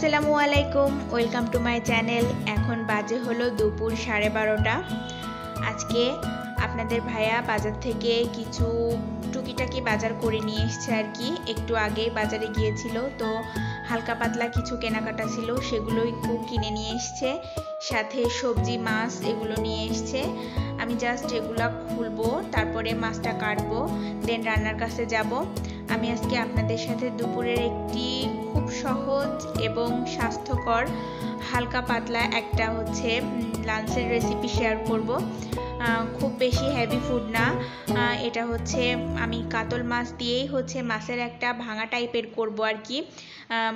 আসসালামু আলাইকুম, welcome to my channel. এখন বাজে হলো দুপুর 12:30। আজকে আপনাদের ভাইয়া বাজার থেকে কিছু টুকিটাকি বাজার করে নিয়ে এসছে আর কি। একটু আগেই বাজারে গিয়েছিল, তো হালকা পাতলা কিছু কেনাকাটা ছিল, সেগুলোই খুব কিনে নিয়ে এসছে। সাথে সবজি মাছ এগুলো নিয়ে এসছে। আমি জাস্ট এগুলা খুলবো, তারপরে মাছটা কাটবো, দেন রান্নার কাছে যাব। আমি আজকে আপনাদের সাথে দুপুরের একটি খুব সহজ এবং স্বাস্থ্যকর হালকা পাতলা একটা লাঞ্চের রেসিপি শেয়ার করব। খুব বেশি হেভি ফুড না। এটা আমি কাতল মাছ দিয়েই মাছের একটা ভাঙা টাইপের করব আর কি।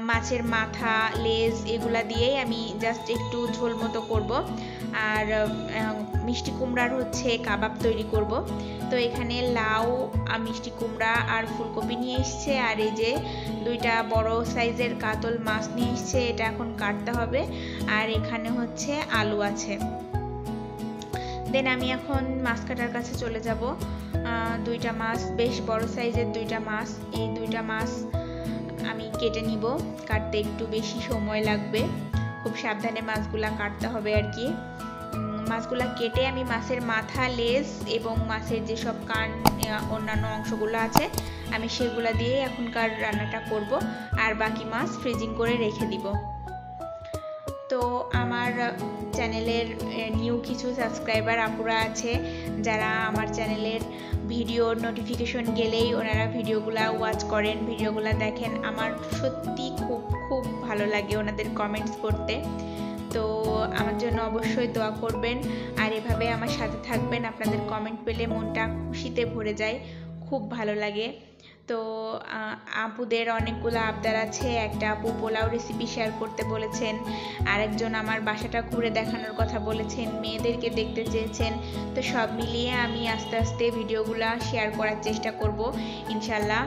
মাছের মাথা, লেজ এগুলা দিয়েই আমি জাস্ট একটু ঝোল মতো করব। আর মিষ্টি কুমড়ার কাবাব তৈরি করব। তো এখানে লাউ, মিষ্টি কুমড়া আর ফুলকপি নিয়ে এসছে, আর এই যে দুইটা বড় সাইজের কাতল মাছ নিয়ে এসছে, এটা এখন কাটতে হবে। আর এখানে আলু আছে। দেন আমি এখন মাছ কাটার কাছে চলে যাব। দুইটা মাছ, বেশ বড় সাইজের দুইটা মাছ, এই দুইটা মাছ আমি কেটে নিব। কাটতে একটু বেশি সময় লাগবে, খুব সাবধানে মাছগুলা কাটতে হবে আর কি। মাছগুলা কেটে আমি মাছের মাথা, লেজ এবং মাছের যেসব কান অন্যান্য অংশগুলো আছে আমি সেগুলা দিয়ে এখনকার রান্নাটা করব। আর বাকি মাছ ফ্রিজিং করে রেখে দিব। তো আমার চ্যানেলের নিউ কিছু সাবস্ক্রাইবার আপুরা আছে, যারা আমার চ্যানেলের ভিডিওর নোটিফিকেশন গেলেই ওনারা ভিডিওগুলা ওয়াচ করেন, ভিডিওগুলা দেখেন। আমার সত্যি খুব খুব ভালো লাগে ওনাদের কমেন্টস করতে। তো আমার জন্য অবশ্যই দোয়া করবেন, আর এভাবে আমার সাথে থাকবেন। আপনাদের কমেন্ট পেলে মনটা খুশিতে ভরে যায়, খুব ভালো লাগে। তো আপুদের অনেকগুলো আবদার আছে। একটা আপু পোলাও রেসিপি শেয়ার করতে বলেছেন, আরেকজন আমার বাসাটা ঘুরে দেখানোর কথা বলেছেন, মেয়েদেরকে দেখতে চেয়েছেন। তো সব মিলিয়ে আমি আস্তে আস্তে ভিডিওগুলা শেয়ার করার চেষ্টা করব ইনশাল্লাহ।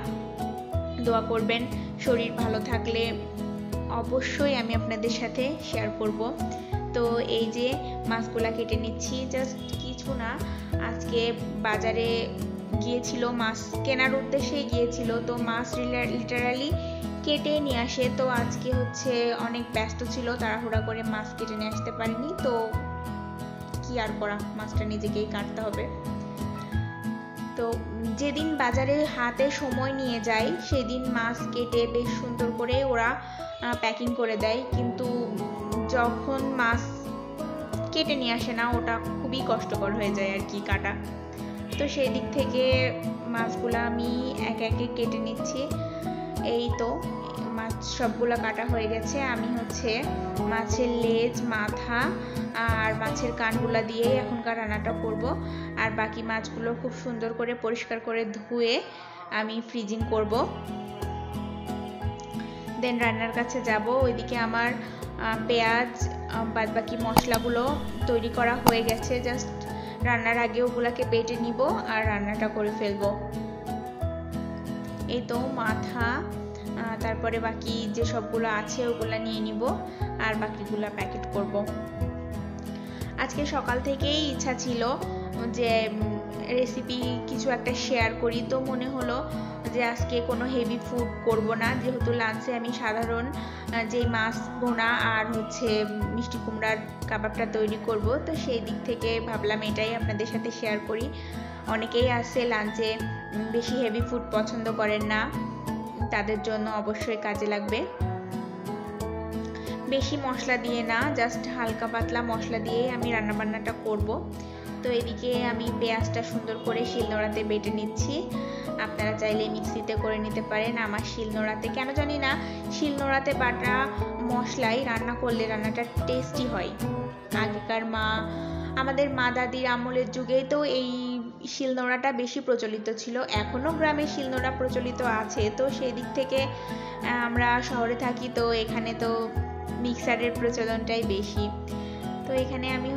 দোয়া করবেন। শরীর ভালো থাকলে অবশ্যই আমি আপনাদের সাথে শেয়ার করব। তো এই যে মাছগুলা কেটে নিচ্ছি, জাস্ট কিছু না, আজকে বাজারে গিয়েছিল, মাছ কেনার উদ্দেশ্যে গিয়েছিল, তো মাছ লিটারালি কেটে নিয়ে আসে। তো আজকে অনেক ব্যস্ত ছিল, তাড়াহুড়া করে মাছ কেটে নিয়ে আসতে পারিনি। তো কি আর করা, মাছটা নিজেকেই কাটতে হবে। তো যেদিন বাজারে হাতে সময় নিয়ে যায় সেদিন মাছ কেটে বেশ সুন্দর করে ওরা প্যাকিং করে দেয়, কিন্তু যখন মাছ কেটে নিয়ে আসে না, ওটা খুবই কষ্টকর হয়ে যায় আর কি কাটা। তো সেই দিক থেকে মাছগুলো আমি একে একে কেটে নিচ্ছি। এই তো মাছ সবগুলো কাটা হয়ে গেছে। আমি মাছের লেজ, মাথা আর মাছের কানগুলা দিয়ে এখনকার রান্নাটা করব। আর বাকি মাছগুলো খুব সুন্দর করে পরিষ্কার করে ধুয়ে আমি ফ্রিজিং করব। দেন রান্নার কাছে যাব। ওইদিকে আমার পেঁয়াজ, বাদবাকি মশলাগুলো তৈরি করা হয়ে গেছে। জাস্ট রান্নার আগে ওগুলাকে বেটে নিব আর রান্নাটা করে ফেলবো। এই তো মাথা, তারপরে বাকি যে সবগুলো আছে ওগুলা নিয়ে নিব আর বাকিগুলা প্যাকেট করব। আজকে সকাল থেকেই ইচ্ছা ছিল যে রেসিপি কিছু একটা শেয়ার করি, তো মনে হলো যে আজকে কোনো হেভি ফুড করব না, যেহেতু লাঞ্চে আমি সাধারণ যেই মাছ ভোনা আর মিষ্টি কুমড়ার কাবাবটা তৈরি করব। তো সেই দিক থেকে ভাবলাম এটাই আপনাদের সাথে শেয়ার করি। অনেকেই আছে লাঞ্চে বেশি হেভি ফুড পছন্দ করেন না, তাদের জন্য অবশ্যই কাজে লাগবে। বেশি মশলা দিয়ে না, জাস্ট হালকা পাতলা মশলা দিয়ে আমি রান্নাবান্নাটা করব। তো এদিকে আমি পেঁয়াজটা সুন্দর করে শিলনোড়াতে বেটে নিচ্ছি। আপনারা চাইলে মিক্সিতে করে নিতে পারেন। আমার শিলনোড়াতে, কেন জানি না, শিলনোড়াতে বাটা মশলাই রান্না করলে রান্নাটা টেস্টি হয়। আগেকার আমাদের মা দাদির আমলের যুগেই তো এই শিলনোড়াটা বেশি প্রচলিত ছিল। এখনো গ্রামে শিলনোড়া প্রচলিত আছে। তো সেই দিক থেকে আমরা শহরে থাকি, তো এখানে তো মিক্সারের প্রচলনটাই বেশি। তো এখানে আমি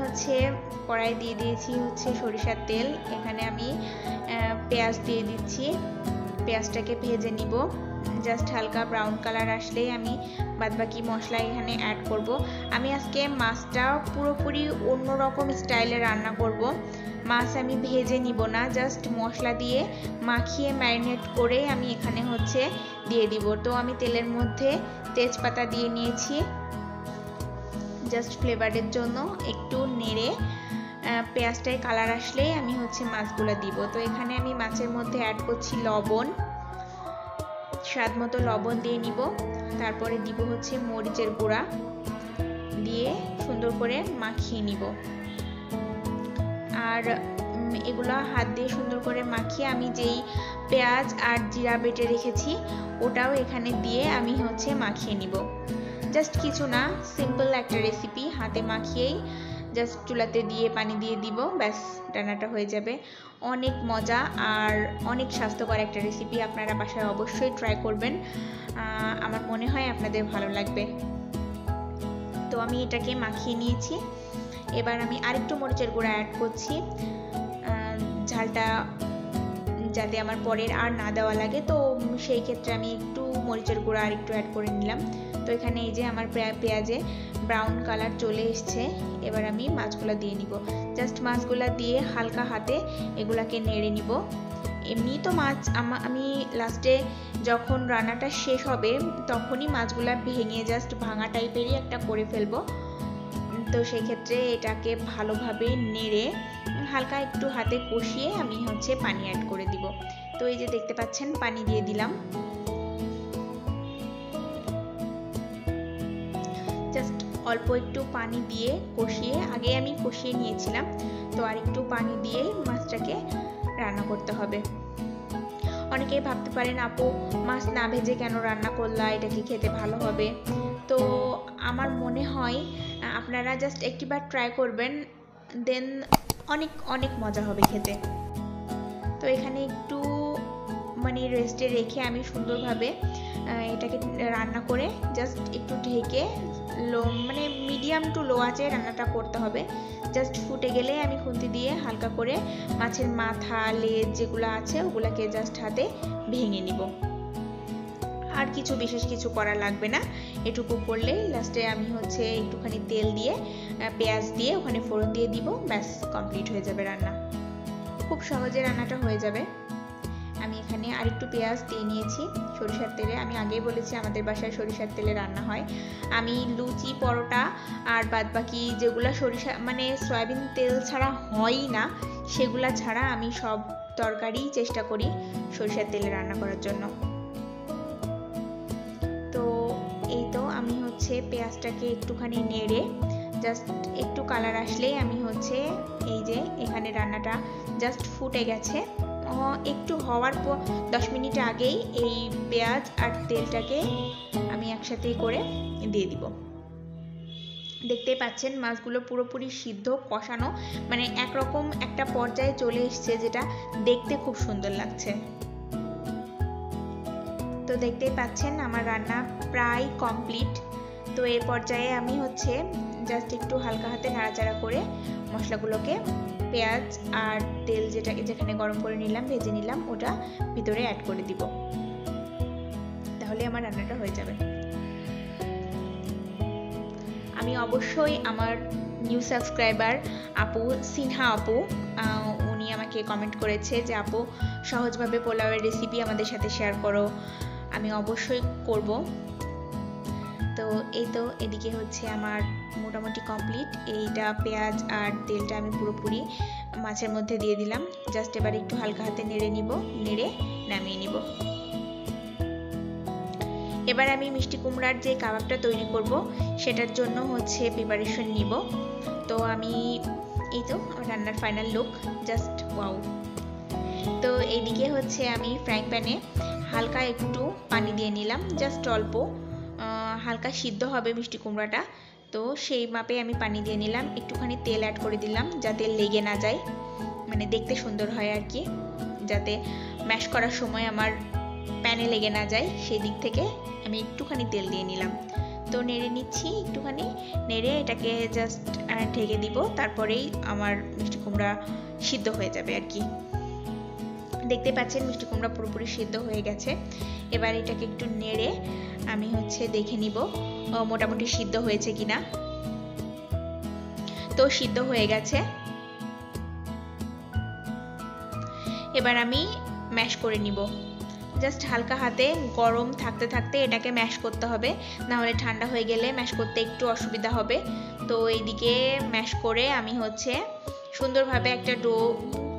কড়াই দিয়ে দিয়েছি সরিষার তেল। এখানে আমি পেঁয়াজ দিয়ে দিচ্ছি, পেঁয়াজটাকে ভেজে নিব। জাস্ট হালকা ব্রাউন কালার আসলেই আমি বাদবাকি মশলা এখানে অ্যাড করব। আমি আজকে মাছটা পুরোপুরি অন্যরকম স্টাইলে রান্না করব। মাছ আমি ভেজে নিব না, জাস্ট মশলা দিয়ে মাখিয়ে ম্যারিনেট করে আমি এখানে দিয়ে দিব। তো আমি তেলের মধ্যে তেজপাতা দিয়ে নিয়েছি জাস্ট ফ্লেভারের জন্য। একটু নেড়ে পেঁয়াজটায় কালার আসলেই আমি হচ্ছে মাছগুলো দিব। তো এখানে আমি মাছের মধ্যে অ্যাড করছি লবণ, স্বাদ মতো লবণ দিয়ে নিব। তারপরে দিব হচ্ছে মরিচের গুঁড়া দিয়ে সুন্দর করে মাখিয়ে নিব। আর এগুলো হাত দিয়ে সুন্দর করে মাখিয়ে আমি যেই পেঁয়াজ আর জিরা বেটে রেখেছি ওটাও এখানে দিয়ে আমি হচ্ছে মাখিয়ে নিব। জাস্ট কিছু না, সিম্পল একটা রেসিপি। হাতে মাখিয়েই জাস্ট চুলাতে দিয়ে পানি দিয়ে দিব, ব্যাস রান্নাটা হয়ে যাবে। অনেক মজা আর অনেক স্বাস্থ্যকর একটা রেসিপি। আপনারা বাসায় অবশ্যই ট্রাই করবেন, আমার মনে হয় আপনাদের ভালো লাগবে। তো আমি এটাকে মাখিয়ে নিয়েছি। এবার আমি আরেকটু মরিচের গুঁড়া অ্যাড করছি, ঝালটা যাতে আমার পরের আর না দেওয়া লাগে। তো সেই ক্ষেত্রে আমি একটু মরিচের গুঁড়া আর একটু অ্যাড করে নিলাম। তো এখানে এই যে আমার পেঁয়াজে ব্রাউন কালার চলে এসছে। এবার আমি মাছগুলো দিয়ে নিব। জাস্ট মাছগুলো দিয়ে হালকা হাতে এগুলাকে নেড়ে নিব। এমনি তো মাছ আমি লাস্টে যখন রান্নাটা শেষ হবে তখনই মাছগুলা ভেঙে জাস্ট ভাঙা টাইপেরই একটা করে ফেলবো। তো সেই ক্ষেত্রে এটাকে ভালোভাবে নেড়ে হালকা একটু হাতে কষিয়ে আমি হচ্ছে পানি অ্যাড করে দিব। তো এই যে দেখতে পাচ্ছেন পানি দিয়ে দিলাম। জাস্ট অল্প একটু পানি দিয়ে কষিয়ে, আগে আমি কষিয়ে নিয়েছিলাম, তো আর একটু পানি দিয়ে মাছটাকে রান্না করতে হবে। অনেকেই ভাবতে পারেন আপু মাছ না ভেজে কেন রান্না করলা, এটা কি খেতে ভালো হবে? তো আমার মনে হয় আপনারা জাস্ট একটিবার ট্রাই করবেন, দেন অনেক অনেক মজা হবে খেতে। তো এখানে একটু মানে রেস্টে রেখে আমি সুন্দরভাবে এটাকে রান্না করে জাস্ট একটু ঢেকে মানে মিডিয়াম টু লো আঁচে রান্নাটা করতে হবে। জাস্ট ফুটে গেলে আমি খুন্তি দিয়ে হালকা করে মাছের মাথা, লেজ যেগুলো আছে ওগুলাকে জাস্ট হাতে ভেঙে নিব। আর কিছু বিশেষ কিছু করা লাগবে না, এটুকু করলেই লাস্টে আমি হচ্ছে একটুখানি তেল দিয়ে পেঁয়াজ দিয়ে ওখানে ফোড়ন দিয়ে দিব, ব্যাস কমপ্লিট হয়ে যাবে রান্না। খুব সহজে রান্নাটা হয়ে যাবে। আমি এখানে আরেকটু পেঁয়াজ দিয়ে নিয়েছি সরিষার তেলে। আমি আগেই বলেছি আমাদের বাসায় সরিষার তেলে রান্না হয়। আমি লুচি, পরোটা আর বাদবাকি যেগুলো সরিষা মানে সয়াবিন তেল ছাড়া হয়ই না, সেগুলা ছাড়া আমি সব তরকারি চেষ্টা করি সরিষার তেলে রান্না করার জন্য। তো এই তো আমি হচ্ছে পেঁয়াজটাকে একটুখানি নেড়ে জাস্ট একটু কালার আসলেই আমি হচ্ছে এই যে এখানে রান্নাটা জাস্ট ফুটে গেছে। একটু হওয়ার পর 10 মিনিট আগেই এই পেঁয়াজ আর তেলটাকে আমি একসাথে করে দিয়ে দিব। দেখতেই পাচ্ছেন মাছগুলো পুরোপুরি সিদ্ধ কষানো, মানে একরকম একটা পর্যায়ে চলে এসছে যেটা দেখতে খুব সুন্দর লাগছে। তো দেখতেই পাচ্ছেন আমার রান্না প্রায় কমপ্লিট। তো এই পর্যায়ে আমি হচ্ছে জাস্ট একটু হালকা হাতে নাড়াচাড়া করে মশলাগুলোকে পেঁয়াজ আর তেল যেখানে গরম করে নিলাম, ভেজে নিলাম, ওটা ভিতরে অ্যাড করে দিব। তাহলে আমার রান্নাটা হয়ে যাবে। আমি অবশ্যই আমার নিউ সাবস্ক্রাইবার আপু সিনহা আপু, উনি আমাকে কমেন্ট করেছে যে আপু সহজভাবে পোলাওয়ের রেসিপি আমাদের সাথে শেয়ার করো। আমি অবশ্যই করব। তো এই তো এদিকে হচ্ছে আমার মোটামুটি কমপ্লিট। এইটা পেঁয়াজ আর তেলটা আমি পুরোপুরি মাছের মধ্যে দিয়ে দিলাম। জাস্ট এবার একটু হালকা হাতে নেড়ে নিব, নেড়ে নামিয়ে নিব। এবার আমি মিষ্টি কুমড়ার যে কাবাবটা তৈরি করব সেটার জন্য হচ্ছে প্রিপারেশন নিব। তো আমি এই তো রান্নার ফাইনাল লুক, জাস্ট ওয়াও। তো এইদিকে হচ্ছে আমি ফ্রাইং প্যানে হালকা একটু পানি দিয়ে নিলাম, জাস্ট অল্প, হালকা সিদ্ধ হবে মিষ্টি কুমড়াটা। তো সেই মাপে আমি পানি দিয়ে নিলাম, একটুখানি তেল অ্যাড করে দিলাম যাতে লেগে না যায়, মানে দেখতে সুন্দর হয় আর কি, যাতে ম্যাশ করার সময় আমার প্যানে লেগে না যায় সেই দিক থেকে আমি একটুখানি তেল দিয়ে নিলাম। তো নেড়ে নিচ্ছি, একটুখানি নেড়ে এটাকে জাস্ট ঢেকে দিব, তারপরেই আমার মিষ্টি কুমড়া সিদ্ধ হয়ে যাবে আর কি। দেখতে পাচ্ছেন মিষ্টি কুমড়া পুরোপুরি সিদ্ধ হয়ে গেছে। এবার এটাকে একটু নেড়ে আমি হচ্ছে দেখে নিব মোটামুটি সিদ্ধ হয়েছে কিনা। তো সিদ্ধ হয়ে গেছে। এবার আমি ম্যাশ করে নিব, জাস্ট হালকা হাতে গরম থাকতে থাকতে এটাকে ম্যাশ করতে হবে, না হলে ঠান্ডা হয়ে গেলে ম্যাশ করতে একটু অসুবিধা হবে। তো এইদিকে ম্যাশ করে আমি হচ্ছে সুন্দরভাবে একটা ডো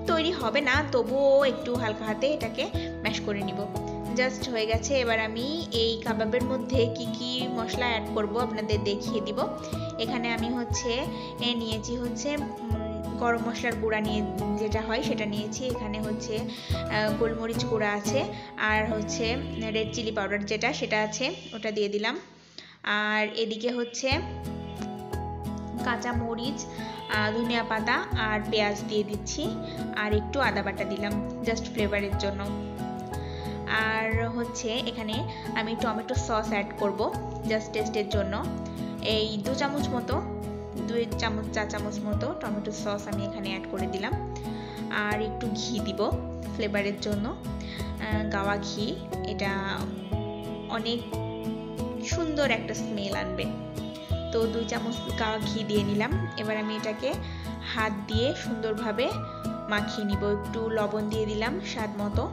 তৈরি হবে না, তবুও একটু হালকা হাতে এটাকে ম্যাশ করে নিব। জাস্ট হয়ে গেছে। এবার আমি এই কাবাবের মধ্যে কি কি মশলা অ্যাড করব আপনাদের দেখিয়ে দিব। এখানে আমি হচ্ছে নিয়েছি হচ্ছে গরম মশলার গুঁড়া নিয়ে যেটা হয় সেটা নিয়েছি। এখানে হচ্ছে গোলমরিচ গুঁড়া আছে, আর হচ্ছে রেড চিলি পাউডার যেটা সেটা আছে, ওটা দিয়ে দিলাম। আর এদিকে হচ্ছে কাঁচা মরিচ, ধনিয়া পাতা আর পেঁয়াজ দিয়ে দিচ্ছি, আর একটু আদা বাটা দিলাম জাস্ট ফ্লেভারের জন্য। আর হচ্ছে এখানে আমি টমেটো সস অ্যাড করব জাস্ট টেস্টের জন্য। এই 2 চামচ মতো, 2 চামচ 4 চামচ মতো টমেটো সস আমি এখানে অ্যাড করে দিলাম। আর একটু ঘি দিব ফ্লেভারের জন্য, গাওয়া ঘি, এটা অনেক সুন্দর একটা স্মেল আনবে। তো 2 চামচ গাওয়া ঘি দিয়ে নিলাম। এবার আমি এটাকে হাত দিয়ে সুন্দরভাবে মাখিয়ে নিব। একটু লবণ দিয়ে দিলাম স্বাদ মতো।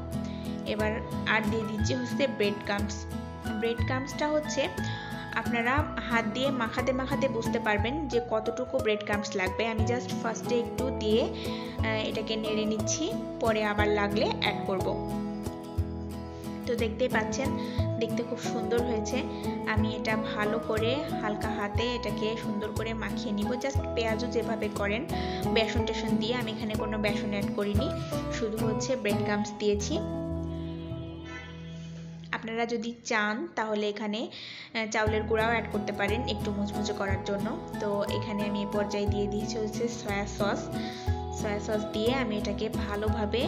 এবার আর দিয়ে দিচ্ছি হচ্ছে ব্রেড ক্রাম্বস। ব্রেড ক্রাম্বসটা হচ্ছে আপনারা হাত দিয়ে মাখাতে মাখাতে বুঝতে পারবেন যে কতটুকু ব্রেড ক্রাম্বস লাগবে। আমি জাস্ট ফার্স্টে একটু দিয়ে এটাকে নেড়ে নিচ্ছি, পরে আবার লাগলে অ্যাড করব। তো দেখতেই পাচ্ছেন দেখতে খুব সুন্দর হয়েছে। আমি এটা ভালো করে হালকা হাতে এটাকে সুন্দর করে মাখিয়ে নিব, জাস্ট পেঁয়াজও যেভাবে করেন বেসন টেসন দিয়ে। আমি এখানে কোনো বেসন অ্যাড করিনি, শুধু হচ্ছে ব্রেড ক্রাম্বস দিয়েছি। আপনারা যদি চান তাহলে এখানে চাউলের গুঁড়াও অ্যাড করতে পারেন একটু মুচমুচে করার জন্য। তো এখানে আমি এই পর্যায়ে দিয়ে দিয়েছি হচ্ছে সয়া সস। সয়া সস দিয়ে আমি এটাকে ভালোভাবে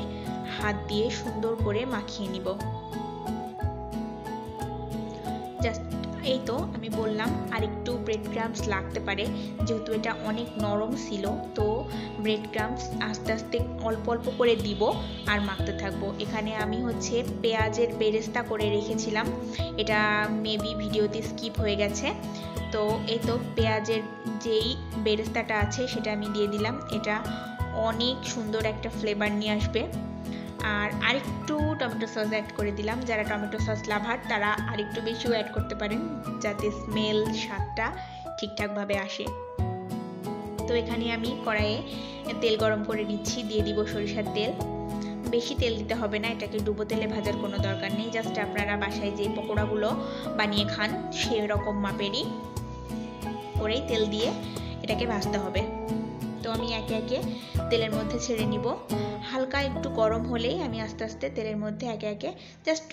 হাত দিয়ে সুন্দর করে মাখিয়ে নিব। জাস্ট এই তো আমি বললাম আর একটু ব্রেড ক্রাম্বস লাগতে পারে, যেহেতু এটা অনেক নরম ছিল। তো ব্রেড ক্রাম্বস আস্তে আস্তে অল্প অল্প করে দিব আর মাখতে থাকবো। এখানে আমি হচ্ছে পেঁয়াজের বেরেস্তা করে রেখেছিলাম, এটা মেবি ভিডিওতে স্কিপ হয়ে গেছে। তো এই তো পেঁয়াজের যেই বেরেস্তাটা আছে সেটা আমি দিয়ে দিলাম। এটা অনেক সুন্দর একটা ফ্লেভার নিয়ে আসবে। আর আরেকটু টমেটো সস অ্যাড করে দিলাম। যারা টমেটো সস লাভার তারা আরেকটু বেশিও অ্যাড করতে পারেন, যাতে স্মেল স্বাদটা ঠিকঠাকভাবে আসে। তো এখানে আমি কড়াইয়ে তেল গরম করে নিচ্ছি, দিয়ে দিব সরিষার তেল। বেশি তেল দিতে হবে না, এটাকে ডুবো তেলে ভাজার কোনো দরকার নেই। জাস্ট আপনারা বাসায় যে পকোড়াগুলো বানিয়ে খান সেরকম মাপেরই করেই তেল দিয়ে এটাকে ভাজতে হবে। তো আমি একে একে তেলের মধ্যে ছেড়ে নিব। হালকা একটু গরম হলেই আমি আস্তে আস্তে তেলের মধ্যে একে একে জাস্ট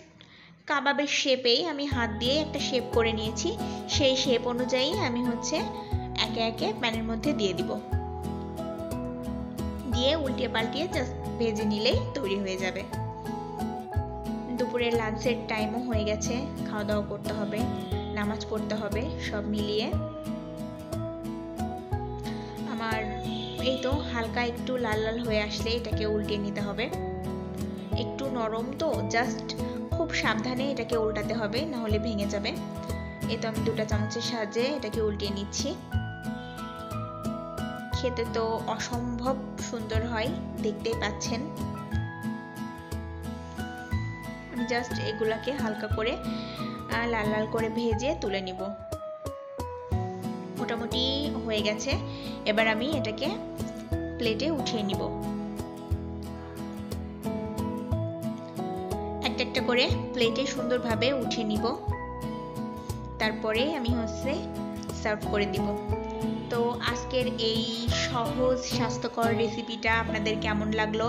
কাবাবের শেপেই আমি হাত দিয়ে একটা শেপ করে নিয়েছি, সেই শেপ অনুযায়ী আমি হচ্ছে একে একে প্যানের মধ্যে দিয়ে দিব। দিয়ে উল্টিয়ে পাল্টিয়ে জাস্ট ভেজে নিলেই তৈরি হয়ে যাবে। দুপুরের লাঞ্চের টাইমও হয়ে গেছে, খাওয়া দাওয়া করতে হবে, নামাজ পড়তে হবে, সব মিলিয়ে আমার এই তো হালকা একটু লাল লাল হয়ে আসলে এটাকে উল্টিয়ে নিতে হবে। একটু নরম তো জাস্ট খুব সাবধানে এটাকে উল্টাতে হবে, না হলে ভেঙে যাবে। এই তো আমি 2টা চামচের সাহায্যে এটাকে উল্টিয়ে নিচ্ছি। খেতে তো অসম্ভব সুন্দর হয়, দেখতেই পাচ্ছেন। আমি জাস্ট এগুলাকে হালকা করে লাল লাল করে ভেজে তুলে নিব। মোটামুটি হয়ে গেছে। এবার আমি এটাকে প্লেটে উঠিয়ে নিব। একটা একটা করে প্লেটে সুন্দরভাবে উঠিয়ে নিব, তারপরে আমি হচ্ছে সার্ভ করে দিব। তো আজকের এই সহজ স্বাস্থ্যকর রেসিপিটা আপনাদের কেমন লাগলো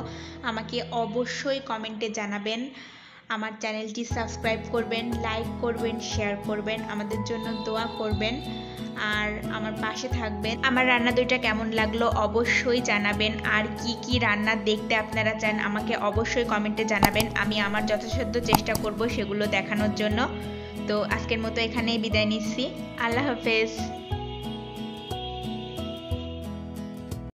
আমাকে অবশ্যই কমেন্টে জানাবেন। আমার চ্যানেলটি সাবস্ক্রাইব করবেন, লাইক করবেন, শেয়ার করবেন, আমাদের জন্য দোয়া করবেন আর আমার পাশে থাকবেন। আমার রান্না দুইটা কেমন লাগলো অবশ্যই জানাবেন। আর কি কি রান্না দেখতে আপনারা চান আমাকে অবশ্যই কমেন্টে জানাবেন। আমি আমার যথাসাধ্য চেষ্টা করব সেগুলো দেখানোর জন্য। তো আজকের মতো এখানেই বিদায় নিচ্ছি। আল্লাহ হাফেজ।